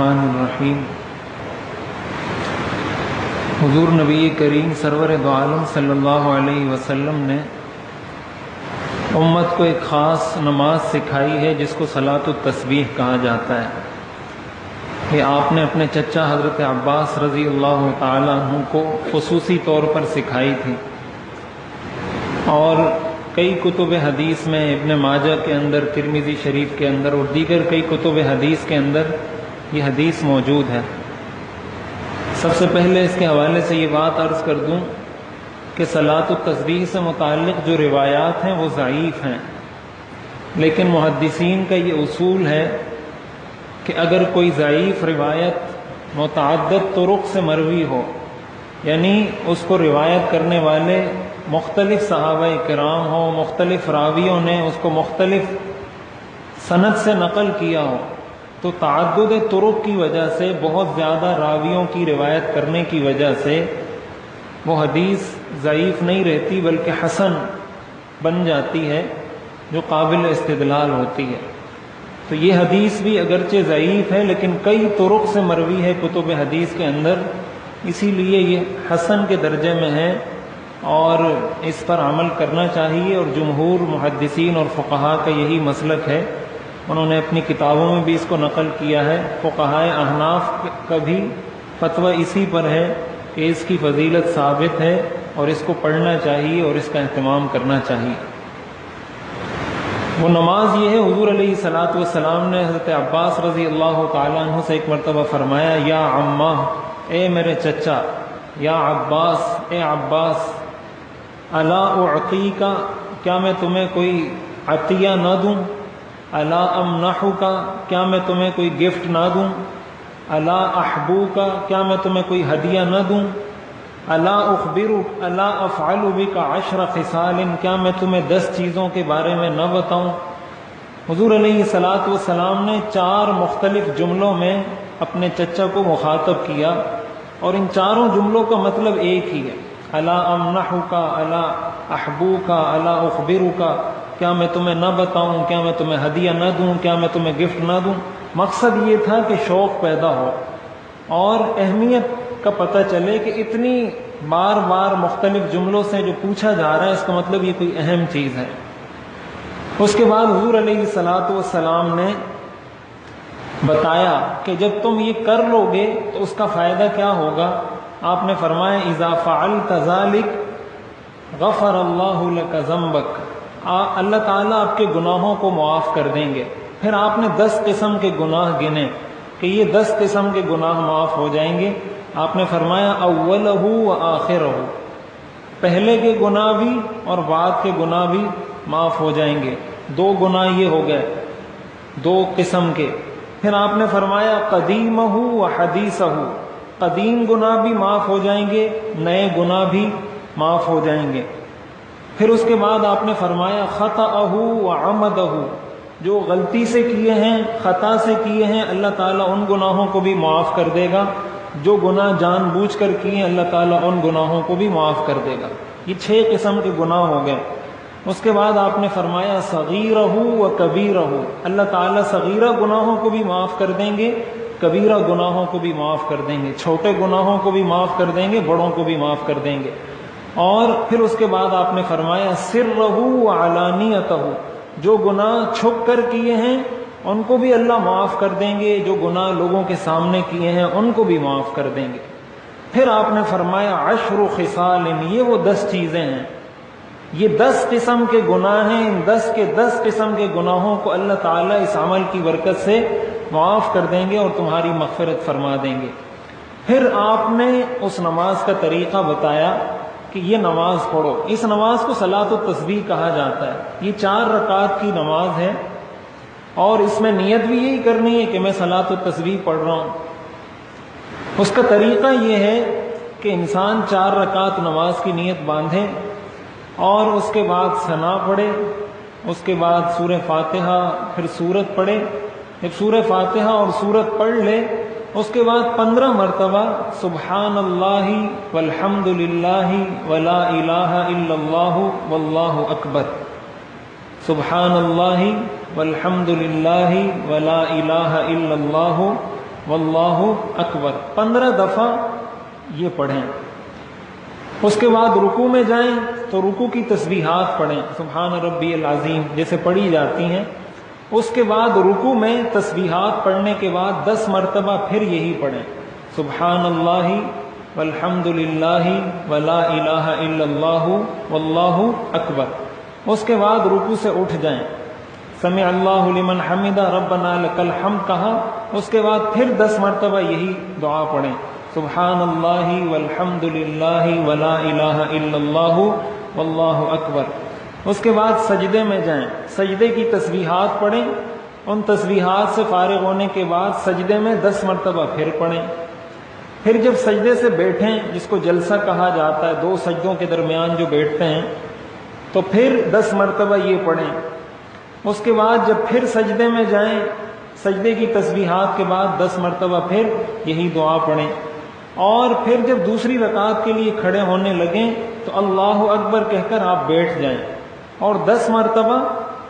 الرحمن الرحیم۔ حضور نبی کریم سرور دو عالم صلی اللہ علیہ وسلم نے امت کو ایک خاص نماز سکھائی ہے جس کو صلاۃ التسبیح کہا جاتا ہے۔ یہ آپ نے اپنے چچا حضرت عباس رضی اللہ تعالیٰ عنہ کو خصوصی طور پر سکھائی تھی، اور کئی کتب حدیث میں ابن ماجہ کے اندر، ترمذی شریف کے اندر اور دیگر کئی کتب حدیث کے اندر یہ حدیث موجود ہے۔ سب سے پہلے اس کے حوالے سے یہ بات عرض کر دوں کہ صلاۃ التسبیح سے متعلق جو روایات ہیں وہ ضعیف ہیں، لیکن محدثین کا یہ اصول ہے کہ اگر کوئی ضعیف روایت متعدد طرق سے مروی ہو، یعنی اس کو روایت کرنے والے مختلف صحابہ کرام ہوں، مختلف راویوں نے اس کو مختلف سند سے نقل کیا ہو، تو تعدد طرق کی وجہ سے، بہت زیادہ راویوں کی روایت کرنے کی وجہ سے وہ حدیث ضعیف نہیں رہتی بلکہ حسن بن جاتی ہے، جو قابل استدلال ہوتی ہے۔ تو یہ حدیث بھی اگرچہ ضعیف ہے لیکن کئی طرق سے مروی ہے کتب حدیث کے اندر، اسی لیے یہ حسن کے درجے میں ہے اور اس پر عمل کرنا چاہیے، اور جمہور محدثین اور فقہاء کا یہی مسلک ہے۔ انہوں نے اپنی کتابوں میں بھی اس کو نقل کیا ہے۔ فقہائے احناف کا بھی فتویٰ اسی پر ہے کہ اس کی فضیلت ثابت ہے اور اس کو پڑھنا چاہیے اور اس کا اہتمام کرنا چاہیے۔ وہ نماز یہ ہے، حضور علیہ الصلاۃ والسلام نے حضرت عباس رضی اللہ تعالیٰ عنہ سے ایک مرتبہ فرمایا، یا عمہ، اے میرے چچا، یا عباس، اے عباس، الا اعطیک، کیا میں تمہیں کوئی عطیہ نہ دوں؟ الا امنحک، کیا میں تمہیں کوئی گفٹ نہ دوں؟ الا احبوک، کیا میں تمہیں کوئی ہدیہ نہ دوں؟ الا اخبرک، الا افعل بک 10 خصال، کیا میں تمہیں 10 چیزوں کے بارے میں نہ بتاؤں؟ حضور علیہ الصلاۃ والسلام نے 4 مختلف جملوں میں اپنے چچا کو مخاطب کیا، اور ان چاروں جملوں کا مطلب ایک ہی ہے، الا امنحک، الا احبوک، الا اخبرک، کیا میں تمہیں نہ بتاؤں، کیا میں تمہیں ہدیہ نہ دوں، کیا میں تمہیں گفٹ نہ دوں؟ مقصد یہ تھا کہ شوق پیدا ہو اور اہمیت کا پتہ چلے کہ اتنی بار بار مختلف جملوں سے جو پوچھا جا رہا ہے اس کا مطلب یہ کوئی اہم چیز ہے۔ اس کے بعد حضور علیہ الصلاۃ والسلام نے بتایا کہ جب تم یہ کر لو گے تو اس کا فائدہ کیا ہوگا۔ آپ نے فرمایا، اذا فعلت ذلك غفر اللہ لک ذنبک، اللہ تعالیٰ آپ کے گناہوں کو معاف کر دیں گے۔ پھر آپ نے 10 قسم کے گناہ گنے کہ یہ 10 قسم کے گناہ معاف ہو جائیں گے۔ آپ نے فرمایا، اولہ و آخرہ، پہلے کے گناہ بھی اور بعد کے گناہ بھی معاف ہو جائیں گے۔ 2 گناہ یہ ہو گئے 2 قسم کے۔ پھر آپ نے فرمایا، قدیمہ و حدیثہ، قدیم گناہ بھی معاف ہو جائیں گے، نئے گناہ بھی معاف ہو جائیں گے۔ پھر اس کے بعد آپ نے فرمایا، خطأہ و عمدہ، جو غلطی سے کیے ہیں، خطا سے کیے ہیں، اللہ تعالیٰ ان گناہوں کو بھی معاف کر دے گا، جو گناہ جان بوجھ کر کیے ہیں اللہ تعالیٰ ان گناہوں کو بھی معاف کر دے گا۔ یہ 6 قسم کے گناہ ہو گئے۔ اس کے بعد آپ نے فرمایا، صغیرہ و کبیرہ، اللہ تعالیٰ صغیرہ گناہوں کو بھی معاف کر دیں گے، کبیرہ گناہوں کو بھی معاف کر دیں گے، چھوٹے گناہوں کو بھی معاف کر دیں گے، بڑوں کو بھی معاف کر دیں گے۔ اور پھر اس کے بعد آپ نے فرمایا، سرہ و علانیتہ، جو گناہ چھپ کر کیے ہیں ان کو بھی اللہ معاف کر دیں گے، جو گناہ لوگوں کے سامنے کیے ہیں ان کو بھی معاف کر دیں گے۔ پھر آپ نے فرمایا، 10 خصال، یہ وہ 10 چیزیں ہیں، یہ 10 قسم کے گناہ ہیں، ان 10 کے 10 قسم کے گناہوں کو اللہ تعالیٰ اس عمل کی برکت سے معاف کر دیں گے اور تمہاری مغفرت فرما دیں گے۔ پھر آپ نے اس نماز کا طریقہ بتایا کہ یہ نماز پڑھو۔ اس نماز کو صلاۃ التسبیح کہا جاتا ہے۔ یہ 4 رکعت کی نماز ہے اور اس میں نیت بھی یہی کرنی ہے کہ میں صلاۃ التسبیح پڑھ رہا ہوں۔ اس کا طریقہ یہ ہے کہ انسان 4 رکعت نماز کی نیت باندھے اور اس کے بعد ثنا پڑھے، اس کے بعد سورہ فاتحہ، پھر سورت پڑھے۔ جب سورہ فاتحہ اور سورت پڑھ لے اس کے بعد 15 مرتبہ سبحان اللہ والحمد للہ ولا الہ الا اللہ واللہ اکبر، سبحان اللہ والحمد للہ ولا الہ الا اللہ واللہ اکبر 15 دفعہ یہ پڑھیں۔ اس کے بعد رکوع میں جائیں تو رکوع کی تسبیحات پڑھیں، سبحان ربی العظیم جیسے پڑھی جاتی ہیں۔ اس کے بعد رکوع میں تسبیحات پڑھنے کے بعد 10 مرتبہ پھر یہی پڑھیں، سبحان اللہ والحمد للہ ولا الہ الا اللہ واللہ اکبر۔ اس کے بعد رکوع سے اٹھ جائیں، سمع اللہ لمن حمدہ ربنا لک الحمد کہا، اس کے بعد پھر 10 مرتبہ یہی دعا پڑھیں، سبحان اللہ والحمد للہ ولا الہ الا اللہ واللہ اکبر۔ اس کے بعد سجدے میں جائیں، سجدے کی تسبیحات پڑھیں، ان تسبیحات سے فارغ ہونے کے بعد سجدے میں 10 مرتبہ پھر پڑھیں۔ پھر جب سجدے سے بیٹھیں، جس کو جلسہ کہا جاتا ہے، 2 سجدوں کے درمیان جو بیٹھتے ہیں، تو پھر 10 مرتبہ یہ پڑھیں۔ اس کے بعد جب پھر سجدے میں جائیں، سجدے کی تسبیحات کے بعد 10 مرتبہ پھر یہی دعا پڑھیں، اور پھر جب دوسری رکعت کے لیے کھڑے ہونے لگیں تو اللہ اکبر کہہ کر آپ بیٹھ جائیں اور 10 مرتبہ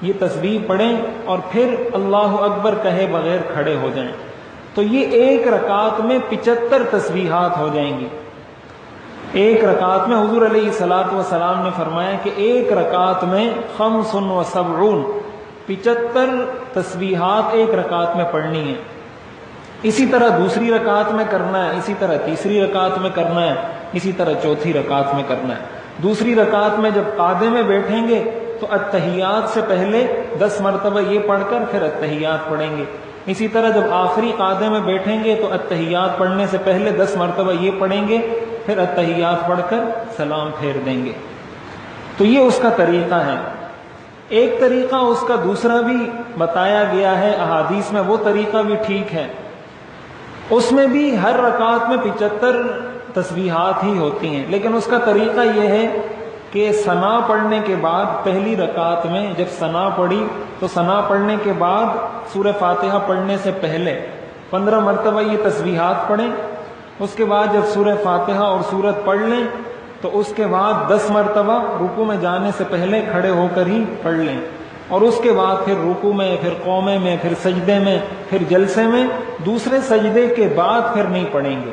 یہ تسبیح پڑھیں اور پھر اللہ اکبر کہے بغیر کھڑے ہو جائیں۔ تو یہ ایک رکعت میں 75 تسبیحات ہو جائیں گی۔ ایک رکعت میں حضور علیہ الصلوۃ والسلام نے فرمایا کہ ایک رکعت میں 75 75 تسبیحات ایک رکعت میں پڑھنی ہے۔ اسی طرح دوسری رکعت میں کرنا ہے، اسی طرح تیسری رکعت میں کرنا ہے، اسی طرح چوتھی رکعت میں کرنا ہے۔ دوسری رکعت میں جب قعدے میں بیٹھیں گے تو التحیات سے پہلے 10 مرتبہ یہ پڑھ کر پھر التحیات پڑھیں گے۔ اسی طرح جب آخری قعدے میں بیٹھیں گے تو التحیات پڑھنے سے پہلے 10 مرتبہ یہ پڑھیں گے، پھر التحیات پڑھ کر سلام پھیر دیں گے۔ تو یہ اس کا طریقہ ہے۔ ایک طریقہ اس کا دوسرا بھی بتایا گیا ہے احادیث میں، وہ طریقہ بھی ٹھیک ہے۔ اس میں بھی ہر رکعت میں 75 تسبیحات ہی ہوتی ہیں، لیکن اس کا طریقہ یہ ہے کہ ثنا پڑھنے کے بعد پہلی رکعت میں جب ثنا پڑھی تو ثنا پڑھنے کے بعد سورہ فاتحہ پڑھنے سے پہلے 15 مرتبہ یہ تسبیحات پڑھیں۔ اس کے بعد جب سورہ فاتحہ اور سورت پڑھ لیں تو اس کے بعد 10 مرتبہ رکوع میں جانے سے پہلے کھڑے ہو کر ہی پڑھ لیں، اور اس کے بعد پھر رکوع میں، پھر قومے میں، پھر سجدے میں، پھر جلسے میں، دوسرے سجدے کے بعد پھر نہیں پڑھیں گے۔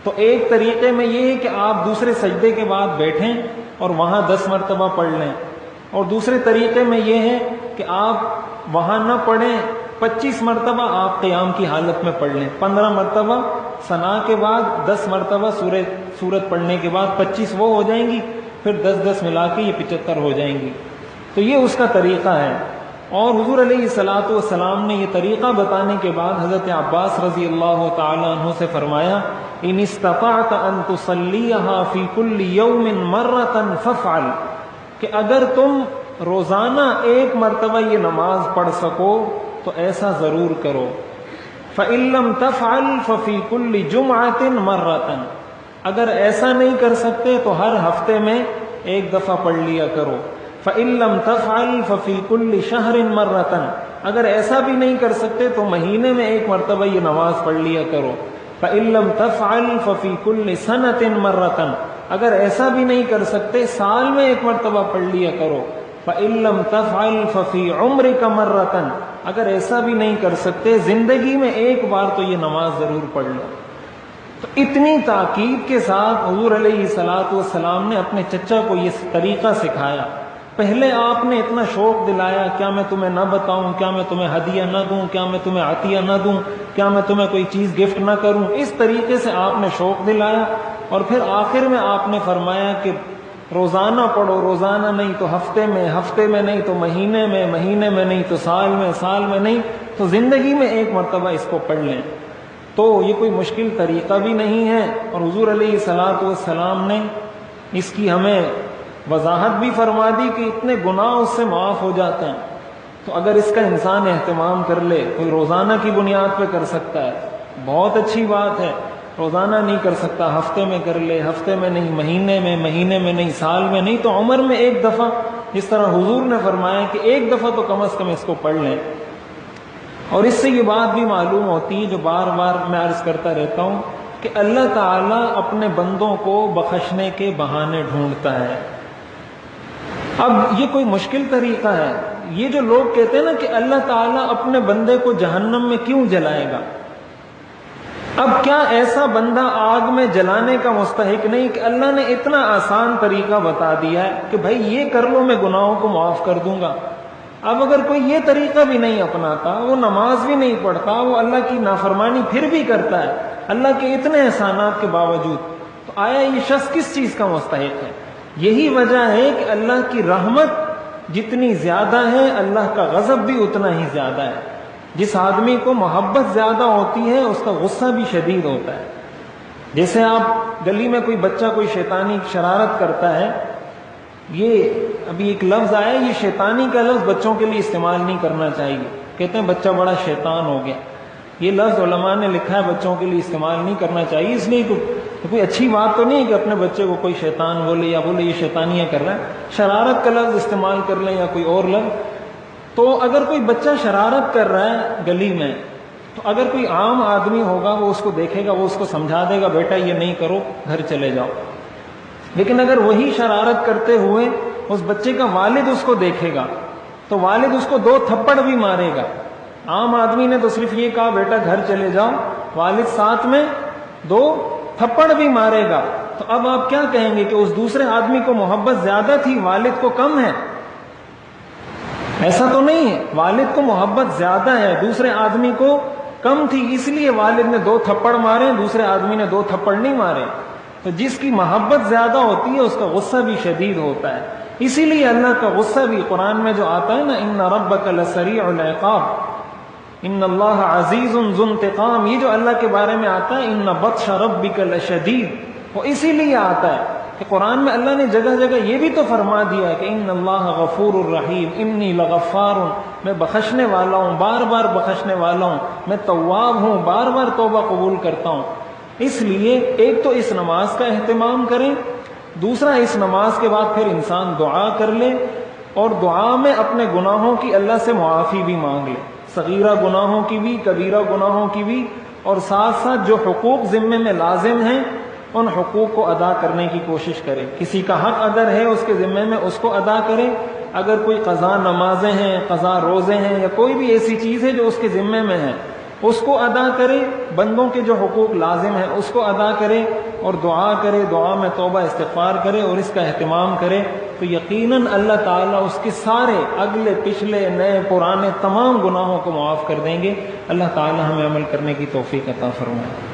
تو ایک طریقے میں یہ ہے کہ آپ دوسرے سجدے کے بعد بیٹھیں اور وہاں 10 مرتبہ پڑھ لیں، اور دوسرے طریقے میں یہ ہے کہ آپ وہاں نہ پڑھیں، 25 مرتبہ آپ قیام کی حالت میں پڑھ لیں، 15 مرتبہ ثنا کے بعد، 10 مرتبہ سورت پڑھنے کے بعد 25 وہ ہو جائیں گی، پھر 10 ملا کے یہ 75 ہو جائیں گی۔ تو یہ اس کا طریقہ ہے۔ اور حضور علیہ الصلوۃ والسلام نے یہ طریقہ بتانے کے بعد حضرت عباس رضی اللہ تعالی عنہ سے فرمایا، ان استطعت ان تصلیھا فی کل یوم مرۃ فافعل، کہ اگر تم روزانہ 1 مرتبہ یہ نماز پڑھ سکو تو ایسا ضرور کرو۔ فإن لم تفعل ففی کل جمعۃ مرۃ، اگر ایسا نہیں کر سکتے تو ہر ہفتے میں 1 دفعہ پڑھ لیا کرو۔ فإن لم تفعل ففي كل شهر مرة، اگر ایسا بھی نہیں کر سکتے تو مہینے میں 1 مرتبہ یہ نماز پڑھ لیا کرو۔ فإن لم تفعل ففي كل سنة مرة، اگر ایسا بھی نہیں کر سکتے سال میں 1 مرتبہ پڑھ لیا کرو۔ فإن لم تفعل ففي عمرك مرة، اگر ایسا بھی نہیں کر سکتے زندگی میں 1 بار تو یہ نماز ضرور پڑھ لو۔ تو اتنی تاکید کے ساتھ حضور علیہ الصلوۃ والسلام نے اپنے چچا کو یہ طریقہ سکھایا۔ پہلے آپ نے اتنا شوق دلایا، کیا میں تمہیں نہ بتاؤں، کیا میں تمہیں ہدیہ نہ دوں، کیا میں تمہیں عطیہ نہ دوں، کیا میں تمہیں کوئی چیز گفٹ نہ کروں، اس طریقے سے آپ نے شوق دلایا، اور پھر آخر میں آپ نے فرمایا کہ روزانہ پڑھو، روزانہ نہیں تو ہفتے میں، ہفتے میں نہیں تو مہینے میں، مہینے میں نہیں تو سال میں، سال میں نہیں تو زندگی میں 1 مرتبہ اس کو پڑھ لیں۔ تو یہ کوئی مشکل طریقہ بھی نہیں ہے، اور حضور علیہ الصلوۃ والسلام نے اس کی ہمیں وضاحت بھی فرما دی کہ اتنے گناہ اس سے معاف ہو جاتے ہیں۔ تو اگر اس کا انسان اہتمام کر لے، کوئی روزانہ کی بنیاد پہ کر سکتا ہے، بہت اچھی بات ہے۔ روزانہ نہیں کر سکتا، ہفتے میں کر لے، ہفتے میں نہیں، مہینے میں، مہینے میں نہیں، سال میں نہیں تو عمر میں 1 دفعہ، جس طرح حضور نے فرمایا کہ 1 دفعہ تو کم از کم اس کو پڑھ لیں۔ اور اس سے یہ بات بھی معلوم ہوتی ہے جو بار بار میں عرض کرتا رہتا ہوں کہ اللہ تعالیٰ اپنے بندوں کو بخشنے کے بہانے ڈھونڈتا ہے۔ اب یہ کوئی مشکل طریقہ ہے؟ یہ جو لوگ کہتے ہیں نا کہ اللہ تعالیٰ اپنے بندے کو جہنم میں کیوں جلائے گا، اب کیا ایسا بندہ آگ میں جلانے کا مستحق نہیں کہ اللہ نے اتنا آسان طریقہ بتا دیا ہے کہ بھائی یہ کر لو میں گناہوں کو معاف کر دوں گا. اب اگر کوئی یہ طریقہ بھی نہیں اپناتا، وہ نماز بھی نہیں پڑھتا، وہ اللہ کی نافرمانی پھر بھی کرتا ہے اللہ کے اتنے احسانات کے باوجود، تو آیا یہ شخص کس چیز کا مستحق ہے؟ یہی وجہ ہے کہ اللہ کی رحمت جتنی زیادہ ہے اللہ کا غضب بھی اتنا ہی زیادہ ہے. جس آدمی کو محبت زیادہ ہوتی ہے اس کا غصہ بھی شدید ہوتا ہے. جیسے آپ گلی میں کوئی بچہ کوئی شیطانی شرارت کرتا ہے، یہ ابھی ایک لفظ آیا، یہ شیطانی کا لفظ بچوں کے لیے استعمال نہیں کرنا چاہیے. کہتے ہیں بچہ بڑا شیطان ہو گیا. یہ لفظ علماء نے لکھا ہے بچوں کے لیے استعمال نہیں کرنا چاہیے، اس لیے کوئی اچھی بات تو نہیں ہے کہ اپنے بچے کو کوئی شیطان بولے یا بولے یہ شیطانیاں کر رہا ہے. شرارت کا لفظ استعمال کر لیں یا کوئی اور لفظ. تو اگر کوئی بچہ شرارت کر رہا ہے گلی میں، تو اگر کوئی عام آدمی ہوگا وہ اس کو دیکھے گا، وہ اس کو سمجھا دے گا بیٹا یہ نہیں کرو، گھر چلے جاؤ. لیکن اگر وہی شرارت کرتے ہوئے اس بچے کا والد اس کو دیکھے گا تو والد اس کو 2 تھپڑ بھی مارے گا. عام آدمی نے تو صرف یہ کہا بیٹا گھر چلے جاؤ، والد ساتھ میں 2 تھپڑ بھی مارے گا. تو اب آپ کیا کہیں گے کہ اس دوسرے آدمی کو محبت زیادہ تھی، والد کو کم ہے؟ ایسا تو نہیں ہے. والد کو محبت زیادہ ہے، دوسرے آدمی کو کم تھی، اس لیے والد نے 2 تھپڑ مارے، دوسرے آدمی نے 2 تھپڑ نہیں مارے. تو جس کی محبت زیادہ ہوتی ہے اس کا غصہ بھی شدید ہوتا ہے. اسی لیے اللہ کا غصہ بھی قرآن میں جو آتا ہے نا، ان ربک لسریع العقاب ان اللہ عزیز ذو انتقام، یہ جو اللہ کے بارے میں آتا ہے ان بطش ربک لشدید، وہ اسی لیے آتا ہے کہ قرآن میں اللہ نے جگہ جگہ یہ بھی تو فرما دیا ہے کہ ان اللہ غفور الرحیم انی لغفار، میں بخشنے والا ہوں، بار بار بخشنے والا ہوں، میں تواب ہوں، بار بار توبہ قبول کرتا ہوں. اس لیے ایک تو اس نماز کا اہتمام کریں، دوسرا اس نماز کے بعد پھر انسان دعا کر لے، اور دعا میں اپنے گناہوں کی اللہ سے معافی بھی مانگ لے، صغیرہ گناہوں کی بھی، کبیرہ گناہوں کی بھی، اور ساتھ ساتھ جو حقوق ذمے میں لازم ہیں ان حقوق کو ادا کرنے کی کوشش کرے. کسی کا حق اگر ہے اس کے ذمے میں اس کو ادا کرے. اگر کوئی قضا نمازیں ہیں، قضا روزے ہیں، یا کوئی بھی ایسی چیز ہے جو اس کے ذمے میں ہے اس کو ادا کرے. بندوں کے جو حقوق لازم ہیں اس کو ادا کرے، اور دعا کرے، دعا میں توبہ استغفار کرے اور اس کا اہتمام کرے. تو یقیناً اللہ تعالیٰ اس کے سارے اگلے پچھلے نئے پرانے تمام گناہوں کو معاف کر دیں گے. اللہ تعالیٰ ہمیں عمل کرنے کی توفیق عطا فرمائے.